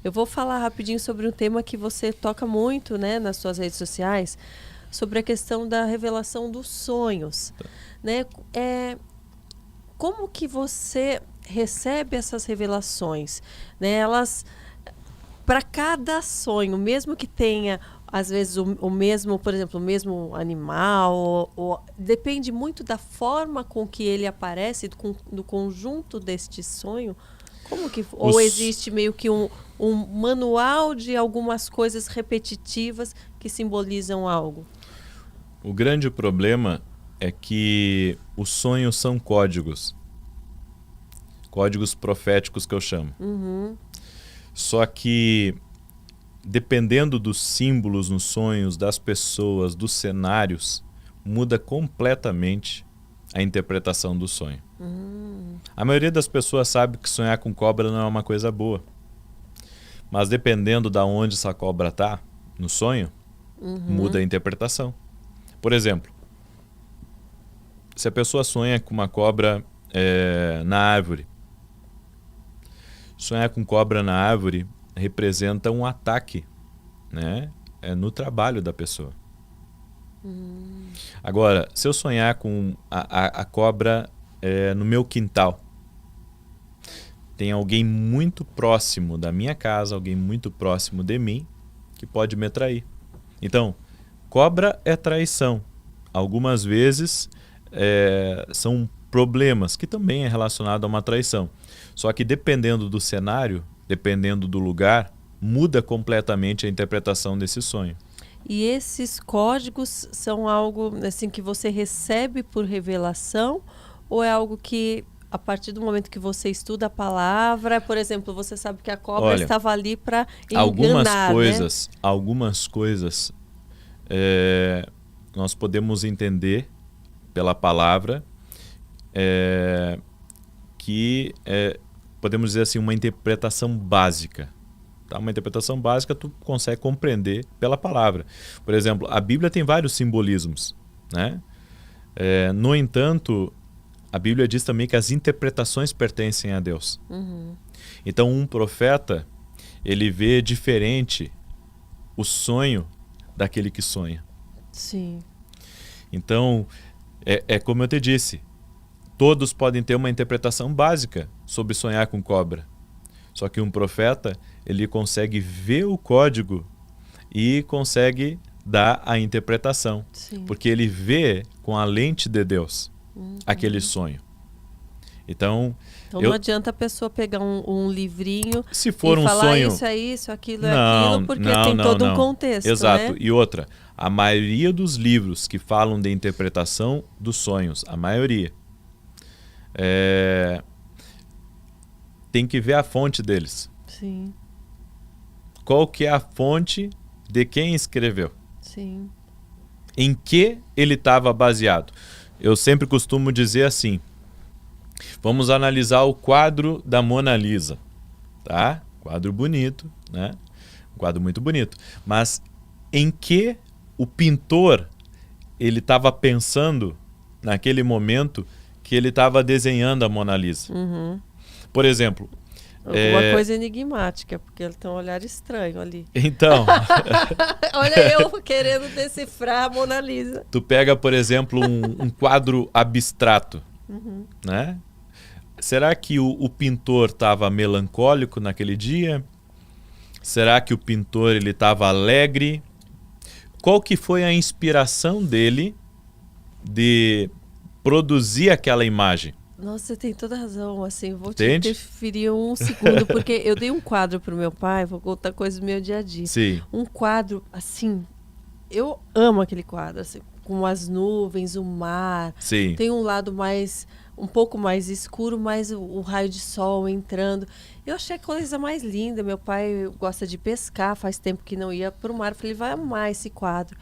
Eu vou falar rapidinho sobre um tema que você toca muito, né, nas suas redes sociais, sobre a questão da revelação dos sonhos, né? Como que você recebe essas revelações, né? Elas, para cada sonho, mesmo que tenha às vezes o mesmo, por exemplo, o mesmo animal, depende muito da forma com que ele aparece, do conjunto deste sonho. Como que ou existe meio que um manual de algumas coisas repetitivas que simbolizam algo? O grande problema é que os sonhos são códigos proféticos que eu chamo. Só que dependendo dos símbolos nos sonhos, das pessoas, dos cenários, muda completamente a interpretação do sonho. A maioria das pessoas sabe que sonhar com cobra não é uma coisa boa. Mas dependendo de onde essa cobra está no sonho, muda a interpretação. Por exemplo, se a pessoa sonha com uma cobra na árvore, sonhar com cobra na árvore representa um ataque, né? No trabalho da pessoa. Agora, se eu sonhar com a cobra no meu quintal, tem alguém muito próximo da minha casa, alguém muito próximo de mim, que pode me trair. Então, cobra é traição. Algumas vezes são problemas, que também é relacionado a uma traição. Só que dependendo do cenário, dependendo do lugar, muda completamente a interpretação desse sonho. E esses códigos são algo assim que você recebe por revelação, ou é algo que a partir do momento que você estuda a palavra, por exemplo, você sabe que a cobra estava ali para enganar, algumas coisas nós podemos entender pela palavra que podemos dizer assim, uma interpretação básica. Tá? Uma interpretação básica tu consegue compreender pela palavra. Por exemplo, a Bíblia tem vários simbolismos, né? No entanto, a Bíblia diz também que as interpretações pertencem a Deus. Então, um profeta, ele vê diferente o sonho daquele que sonha. Sim. Então, como eu te disse, todos podem ter uma interpretação básica sobre sonhar com cobra. Só que um profeta, ele consegue ver o código e consegue dar a interpretação. Sim. Porque ele vê com a lente de Deus aquele sonho. Então não adianta a pessoa pegar um livrinho se for e um falar sonho, isso é isso, aquilo é aquilo, porque tem todo um contexto. Exato. Né? E outra, a maioria dos livros que falam de interpretação dos sonhos, a maioria, tem que ver a fonte deles. Sim. Qual que é a fonte de quem escreveu? Sim. Em que ele estava baseado? Eu sempre costumo dizer assim, vamos analisar o quadro da Mona Lisa, tá? Quadro bonito, né? Um quadro muito bonito. Mas em que o pintor ele estava pensando naquele momento que ele estava desenhando a Mona Lisa? Por exemplo, alguma coisa enigmática, porque ele tem um olhar estranho ali. Então, olha eu querendo decifrar a Mona Lisa. Tu pega, por exemplo, um quadro abstrato, né? Será que o pintor estava melancólico naquele dia? Será que o pintor ele estava alegre? Qual que foi a inspiração dele de produzir aquela imagem? Nossa, você tem toda a razão, assim, vou te Entende? interferir um segundo, porque eu dei um quadro pro meu pai, vou contar coisas do meu dia a dia. Sim. Um quadro, assim, eu amo aquele quadro, assim, com as nuvens, o mar. Sim. Tem um lado um pouco mais escuro, mas o raio de sol entrando. Eu achei a coisa mais linda, meu pai gosta de pescar, faz tempo que não ia pro mar, eu falei, vai amar esse quadro.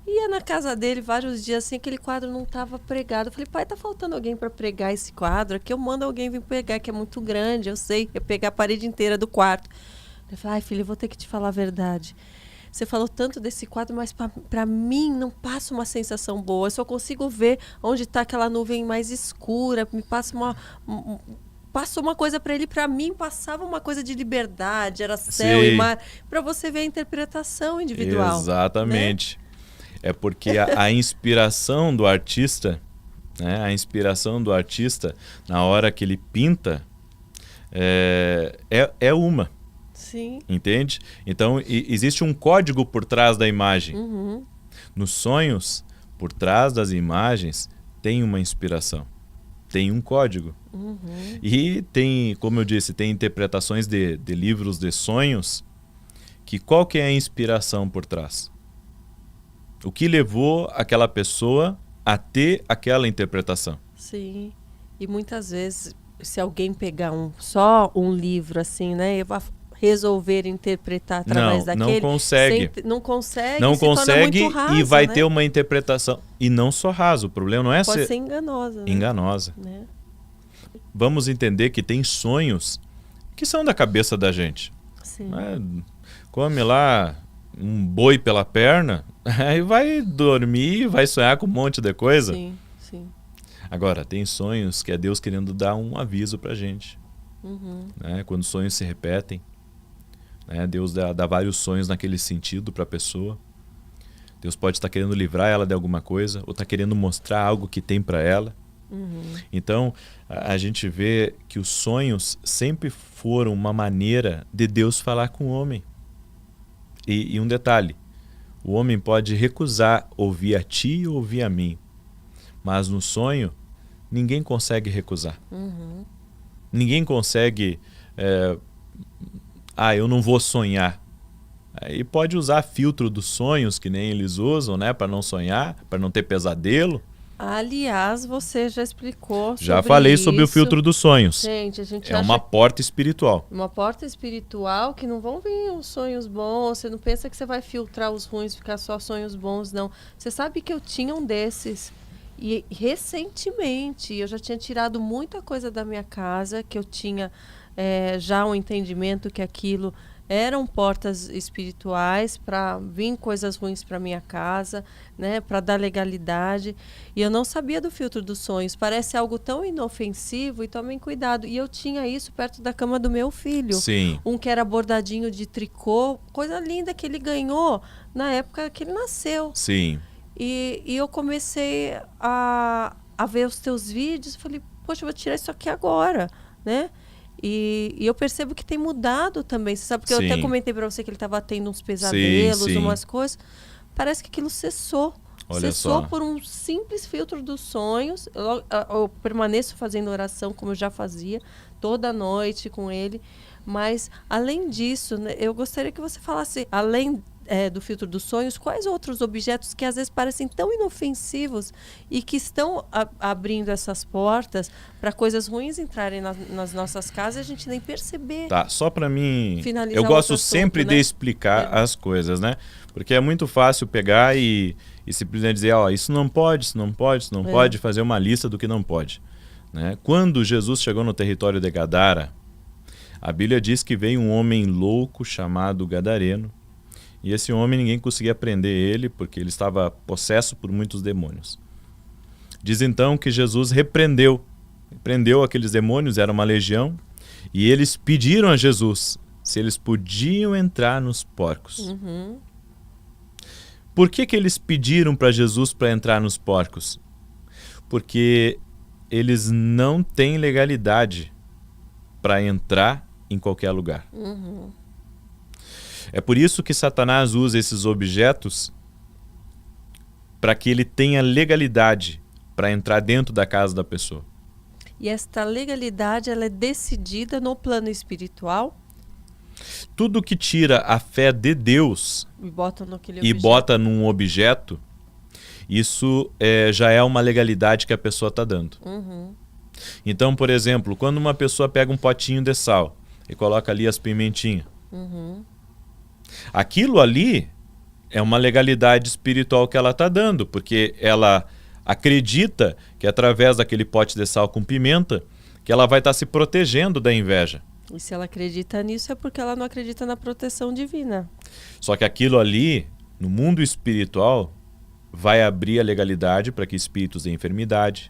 Ia na casa dele vários dias assim, aquele quadro não estava pregado. Eu falei, pai, tá faltando alguém para pregar esse quadro? Aqui eu mando alguém vir pegar, que é muito grande, eu sei. Eu pegar a parede inteira do quarto. Eu falei, ai, filho, eu vou ter que te falar a verdade. Você falou tanto desse quadro, mas para mim não passa uma sensação boa. Eu só consigo ver onde está aquela nuvem mais escura. Me passa passou uma coisa para ele, para mim passava uma coisa de liberdade, era céu e mar, para você ver a interpretação individual. Exatamente. Né? É porque a inspiração do artista, né, a inspiração do artista na hora que ele pinta é uma. Sim. Entende? Então existe um código por trás da imagem. Uhum. Nos sonhos, por trás das imagens, tem uma inspiração. Tem um código. Uhum. E tem, como eu disse, tem interpretações de livros de sonhos que qual que é a inspiração por trás? O que levou aquela pessoa a ter aquela interpretação? Sim. E muitas vezes, se alguém pegar só um livro assim, né, e resolver interpretar através daquele... Não consegue. Não consegue, não se torna consegue muito raso, e vai né? ter uma interpretação. E não só raso, o problema não é Pode ser enganosa. Né? Enganosa. Né? Vamos entender que tem sonhos que são da cabeça da gente. Sim. Come lá um boi pela perna, aí vai dormir, vai sonhar com um monte de coisa. Sim, sim. Agora, tem sonhos que é Deus querendo dar um aviso pra gente. Uhum. Né? Quando sonhos se repetem, né? Deus dá vários sonhos naquele sentido para a pessoa. Deus pode estar querendo livrar ela de alguma coisa, ou está querendo mostrar algo que tem para ela. Uhum. Então, a gente vê que os sonhos sempre foram uma maneira de Deus falar com o homem. E um detalhe, o homem pode recusar ouvir a ti ou ouvir a mim, mas no sonho, ninguém consegue recusar. Uhum. Ninguém consegue... eu não vou sonhar. Aí pode usar filtro dos sonhos, que nem eles usam, né, para não sonhar, para não ter pesadelo. Aliás, você já explicou sobre Já falei isso. sobre o filtro dos sonhos. Gente, a gente é uma porta espiritual. Uma porta espiritual que não vão vir os sonhos bons. Você não pensa que você vai filtrar os ruins, ficar só sonhos bons, não. Você sabe que eu tinha um desses. E recentemente eu já tinha tirado muita coisa da minha casa, que eu tinha já um entendimento que aquilo eram portas espirituais para vir coisas ruins para minha casa, né, para dar legalidade. E eu não sabia do filtro dos sonhos. Parece algo tão inofensivo, e tomem cuidado. E eu tinha isso perto da cama do meu filho. Sim. Um que era bordadinho de tricô, coisa linda que ele ganhou na época que ele nasceu. Sim. E eu comecei a ver os teus vídeos, falei, poxa, eu vou tirar isso aqui agora, né? E eu percebo que tem mudado também. Você sabe que eu até comentei para você que ele estava tendo uns pesadelos, umas coisas. Parece que aquilo cessou. Cessou por um simples filtro dos sonhos. Eu permaneço fazendo oração, como eu já fazia, toda noite com ele. Mas, além disso, né, eu gostaria que você falasse, além do filtro dos sonhos, quais outros objetos que às vezes parecem tão inofensivos e que estão abrindo essas portas para coisas ruins entrarem nas nossas casas e a gente nem perceber. Tá, só para mim, finalizar eu gosto assunto, sempre de explicar as coisas, né? Porque é muito fácil pegar e simplesmente dizer, isso não pode, isso não pode, isso não pode, fazer uma lista do que não pode. Né? Quando Jesus chegou no território de Gadara, a Bíblia diz que veio um homem louco chamado Gadareno. E esse homem ninguém conseguia prender ele porque ele estava possesso por muitos demônios. Diz então que Jesus repreendeu aqueles demônios, era uma legião, e eles pediram a Jesus se eles podiam entrar nos porcos. Uhum. Por que eles pediram para Jesus para entrar nos porcos? Porque eles não têm legalidade para entrar em qualquer lugar. Uhum. É por isso que Satanás usa esses objetos para que ele tenha legalidade para entrar dentro da casa da pessoa. E esta legalidade ela é decidida no plano espiritual? Tudo que tira a fé de Deus e bota num objeto, isso já é uma legalidade que a pessoa está dando. Uhum. Então, por exemplo, quando uma pessoa pega um potinho de sal e coloca ali as pimentinhas, aquilo ali é uma legalidade espiritual que ela está dando, porque ela acredita que através daquele pote de sal com pimenta, que ela vai estar se protegendo da inveja. E se ela acredita nisso é porque ela não acredita na proteção divina. Só que aquilo ali, no mundo espiritual, vai abrir a legalidade para que espíritos de enfermidade,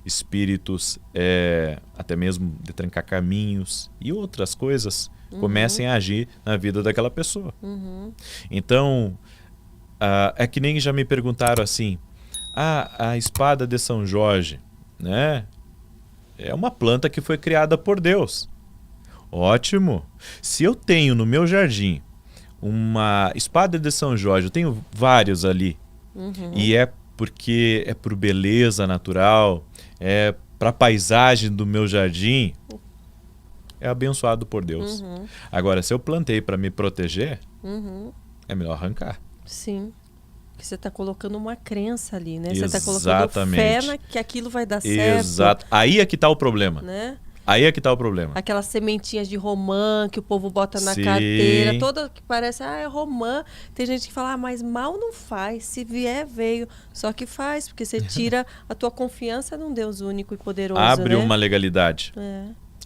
espíritos até mesmo de trancar caminhos e outras coisas comecem a agir na vida daquela pessoa. Então, é que nem já me perguntaram assim, a espada de São Jorge, né? É uma planta que foi criada por Deus. Ótimo! Se eu tenho no meu jardim uma espada de São Jorge, eu tenho vários ali, e é porque é por beleza natural, é para a paisagem do meu jardim, é abençoado por Deus. Agora, se eu plantei para me proteger, é melhor arrancar. Sim. Porque você está colocando uma crença ali, né? Exatamente. Você está colocando fé que aquilo vai dar certo. Exato. Aí é que está o problema. Né? Aí é que está o problema. Aquelas sementinhas de romã que o povo bota na Sim. carteira, toda que parece, é romã. Tem gente que fala, mas mal não faz, se vier, veio. Só que faz, porque você tira a tua confiança num Deus único e poderoso, Abre né? uma legalidade.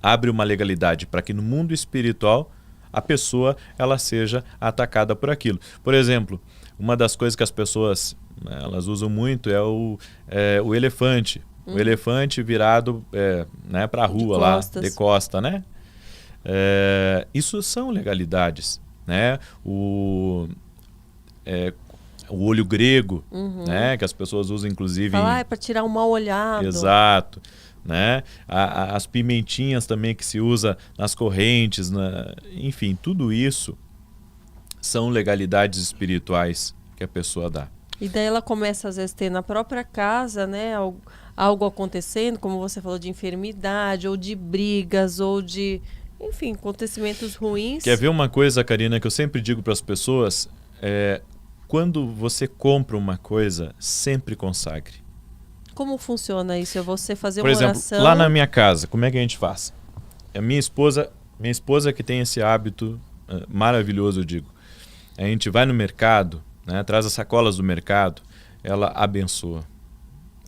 Abre uma legalidade para que no mundo espiritual a pessoa ela seja atacada por aquilo. Por exemplo, uma das coisas que as pessoas elas usam muito é o elefante. O elefante virado né, para a rua lá, de costa, né? Isso são legalidades, né? O olho grego, né? Que as pessoas usam inclusive... Falar, é para tirar um mal olhado. Exato. Né? As pimentinhas também que se usa nas correntes, enfim, tudo isso são legalidades espirituais que a pessoa dá. E daí ela começa às vezes a ter na própria casa, né, algo acontecendo, como você falou, de enfermidade, ou de brigas, ou de, enfim, acontecimentos ruins. Quer ver uma coisa, Karina, que eu sempre digo para as pessoas? Quando você compra uma coisa, sempre consagre. Como funciona isso? É você fazer uma oração? Por exemplo, lá na minha casa, como é que a gente faz? A minha esposa que tem esse hábito maravilhoso, eu digo. A gente vai no mercado, né, traz as sacolas do mercado, ela abençoa.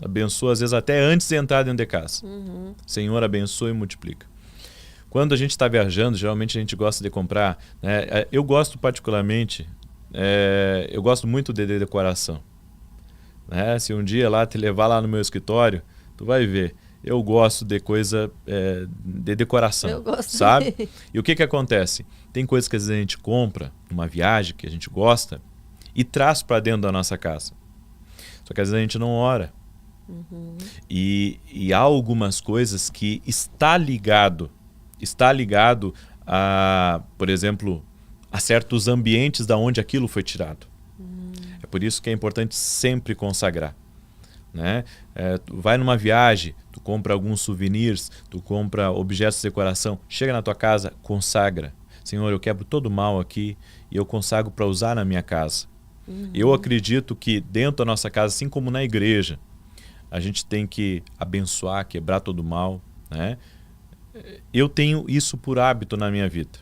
Abençoa, às vezes, até antes de entrar dentro de casa. Senhor, abençoa e multiplica. Quando a gente está viajando, geralmente a gente gosta de comprar... né, eu gosto particularmente, eu gosto muito de decoração. Né? Se um dia lá te levar lá no meu escritório, tu vai ver. Eu gosto de coisa de decoração. Eu gosto, sabe? E o que acontece? Tem coisas que às vezes a gente compra numa viagem que a gente gosta e traz para dentro da nossa casa. Só que às vezes a gente não ora. E há algumas coisas que está ligado a, por exemplo, a certos ambientes da onde aquilo foi tirado. É por isso que é importante sempre consagrar. Né? Tu vai numa viagem, tu compra alguns souvenirs, tu compra objetos de decoração, chega na tua casa, consagra. Senhor, eu quebro todo o mal aqui e eu consagro para usar na minha casa. Eu acredito que dentro da nossa casa, assim como na igreja, a gente tem que abençoar, quebrar todo o mal. Né? Eu tenho isso por hábito na minha vida.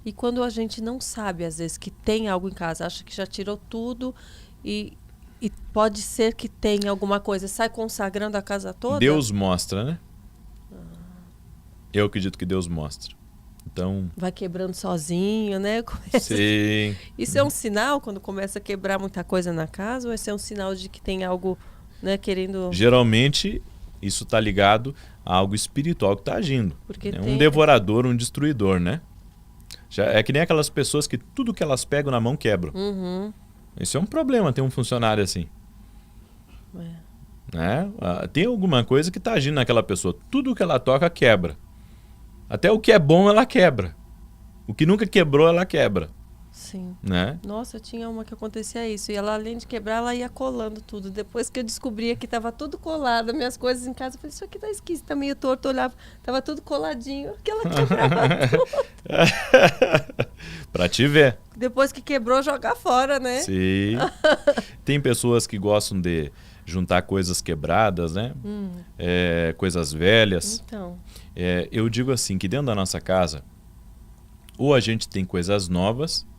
E quando a gente não sabe, às vezes, que tem algo em casa, acha que já tirou tudo e pode ser que tenha alguma coisa, sai consagrando a casa toda? Deus mostra, né? Eu acredito que Deus mostra. Então, vai quebrando sozinho, né? Sim. Isso é um sinal quando começa a quebrar muita coisa na casa, ou esse é um sinal de que tem algo, né, querendo... Geralmente, isso está ligado a algo espiritual que está agindo. Porque um devorador, um destruidor, né? É que nem aquelas pessoas que tudo que elas pegam na mão quebram. Isso é um problema, ter um funcionário assim. Né? Tem alguma coisa que está agindo naquela pessoa. Tudo que ela toca quebra. Até o que é bom ela quebra. O que nunca quebrou ela quebra. Sim. Né? Nossa, tinha uma que acontecia isso. E ela, além de quebrar, ela ia colando tudo. Depois que eu descobria que estava tudo colado, minhas coisas em casa, eu falei, isso aqui tá esquisito, tá meio torto. Eu olhava, estava tudo coladinho. Que ela quebrava tudo. Pra te ver. Depois que quebrou, jogar fora, né? Sim. Tem pessoas que gostam de juntar coisas quebradas, né? Coisas velhas. Então. Eu digo assim, que dentro da nossa casa, ou a gente tem coisas novas,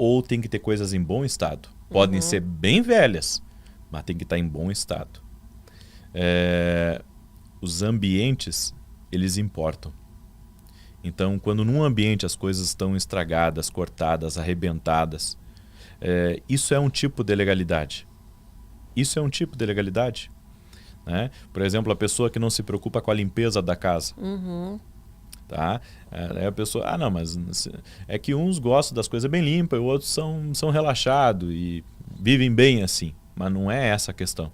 ou tem que ter coisas em bom estado. Podem ser bem velhas, mas tem que estar em bom estado. Os ambientes, eles importam. Então, quando num ambiente as coisas estão estragadas, cortadas, arrebentadas, isso é um tipo de legalidade. Isso é um tipo de legalidade. né? Por exemplo, a pessoa que não se preocupa com a limpeza da casa. Tá? Aí a pessoa, não, mas é que uns gostam das coisas bem limpas e outros são relaxados e vivem bem assim. Mas não é essa a questão.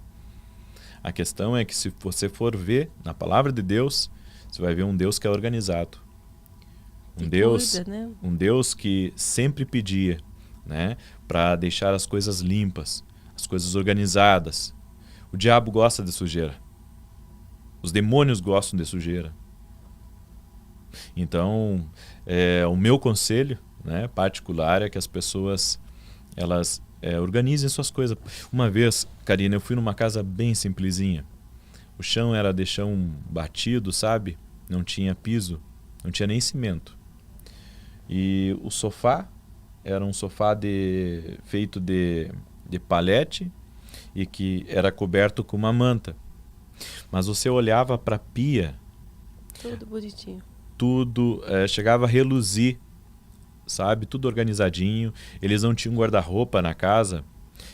A questão é que se você for ver na palavra de Deus, você vai ver um Deus que é organizado. Um Deus que sempre pedia, né, para deixar as coisas limpas, as coisas organizadas. O diabo gosta de sujeira. Os demônios gostam de sujeira. Então, o meu conselho, né, particular é que as pessoas elas organizem suas coisas. Uma vez, Karina, eu fui numa casa bem simplesinha. O chão era de chão batido, sabe? Não tinha piso, não tinha nem cimento. E o sofá era um sofá feito de palete e que era coberto com uma manta. Mas você olhava para a pia... Tudo bonitinho. Tudo chegava a reluzir, sabe? Tudo organizadinho. Eles não tinham guarda-roupa na casa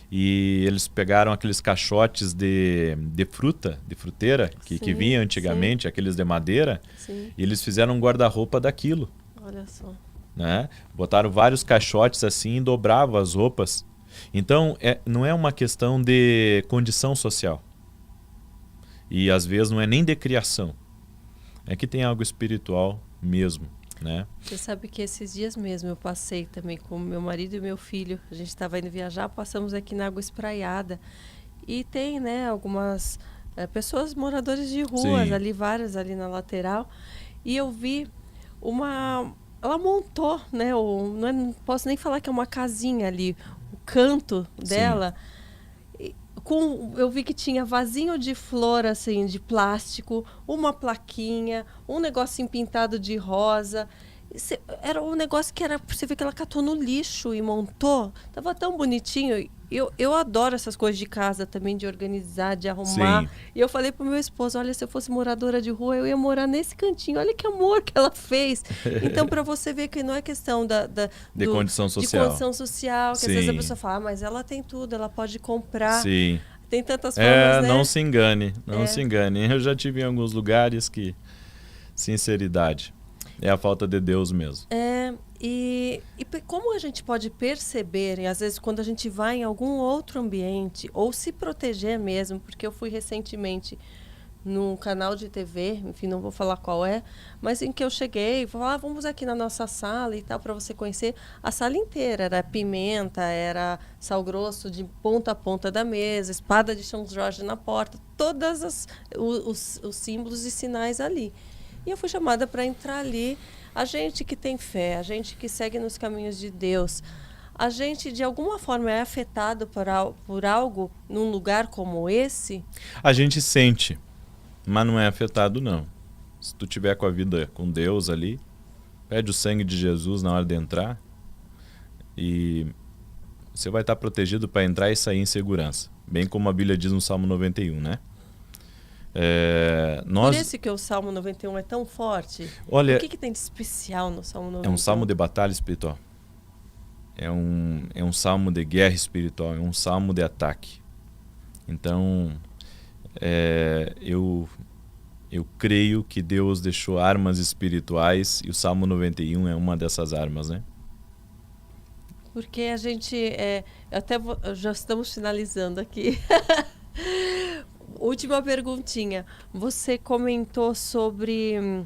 e eles pegaram aqueles caixotes de fruta, de fruteira, que vinha antigamente, aqueles de madeira, e eles fizeram um guarda-roupa daquilo. Olha só. Né? Botaram vários caixotes assim e dobravam as roupas. Então, não é uma questão de condição social. E às vezes não é nem de criação. É que tem algo espiritual mesmo, né? Você sabe que esses dias mesmo eu passei também com meu marido e meu filho. A gente estava indo viajar, passamos aqui na Água Espraiada. E tem, né, algumas pessoas, moradores de ruas, ali, várias ali na lateral. E eu vi ela montou, né? Não posso nem falar que é uma casinha ali, o canto dela. Eu vi que tinha vasinho de flor, assim, de plástico, uma plaquinha, um negocinho pintado de rosa. Era um negócio que você vê que ela catou no lixo e montou. Tava tão bonitinho. Eu adoro essas coisas de casa também, de organizar, de arrumar. E eu falei pro meu esposo, olha, se eu fosse moradora de rua, eu ia morar nesse cantinho. Olha que amor que ela fez. Então, para você ver que não é questão de condição social. De condição social, que às vezes a pessoa fala, mas ela tem tudo, ela pode comprar. Sim. Tem tantas formas, né? Não se engane, não se engane. Eu já tive em alguns lugares que, sinceridade, é a falta de Deus mesmo. E como a gente pode perceber, e às vezes quando a gente vai em algum outro ambiente, ou se proteger mesmo, porque eu fui recentemente num canal de TV, enfim, não vou falar qual é, mas em que eu cheguei, falei, vamos aqui na nossa sala e tal, para você conhecer a sala inteira. Era pimenta, era sal grosso de ponta a ponta da mesa, espada de São Jorge na porta, todos os símbolos e sinais ali. E eu fui chamada para entrar ali. A gente que tem fé, a gente que segue nos caminhos de Deus, a gente de alguma forma é afetado por algo num lugar como esse? A gente sente, mas não é afetado não. Se tu tiver com a vida com Deus ali, pede o sangue de Jesus na hora de entrar e você vai estar protegido para entrar e sair em segurança. Bem como a Bíblia diz no Salmo 91, né? Por isso que o Salmo 91 é tão forte? Olha, o que tem de especial no Salmo 91? É um salmo de batalha espiritual. É um salmo de guerra espiritual. É um salmo de ataque. Então, eu creio que Deus deixou armas espirituais e o Salmo 91 é uma dessas armas, né? Porque a gente... já estamos finalizando aqui. Última perguntinha. Você comentou sobre...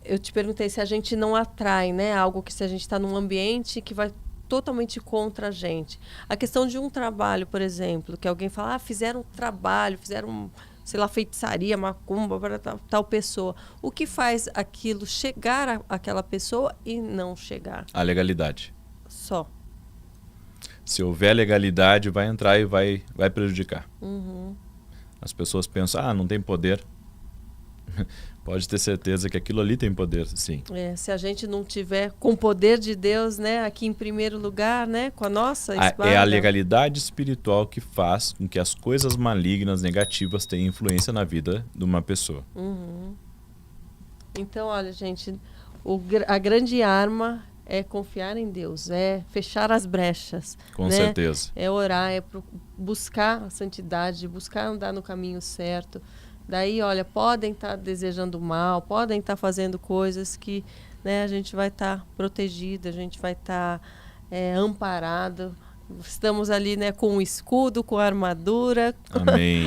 Eu te perguntei se a gente não atrai, né? Algo que se a gente está num ambiente que vai totalmente contra a gente. A questão de um trabalho, por exemplo, que alguém fala, fizeram um trabalho, fizeram, sei lá, feitiçaria, macumba para tal pessoa. O que faz aquilo chegar àquela pessoa e não chegar? A legalidade. Só. Se houver legalidade, vai entrar e vai prejudicar. Uhum. As pessoas pensam, não tem poder. Pode ter certeza que aquilo ali tem poder, sim. Se a gente não tiver com o poder de Deus, né, aqui em primeiro lugar, né, com a nossa espada. É a legalidade espiritual que faz com que as coisas malignas, negativas, tenham influência na vida de uma pessoa. Uhum. Então, olha, gente, a grande arma é confiar em Deus, é fechar as brechas. Com né? certeza. É orar, é buscar a santidade, buscar andar no caminho certo. Daí, olha, podem estar desejando mal, podem estar fazendo coisas que, né, a gente vai estar protegida, a gente vai estar amparado. Estamos ali, né, com o escudo, com a armadura, Amém.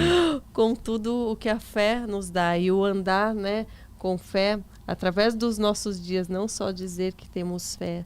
com tudo o que a fé nos dá. E o andar, né, com fé, através dos nossos dias, não só dizer que temos fé.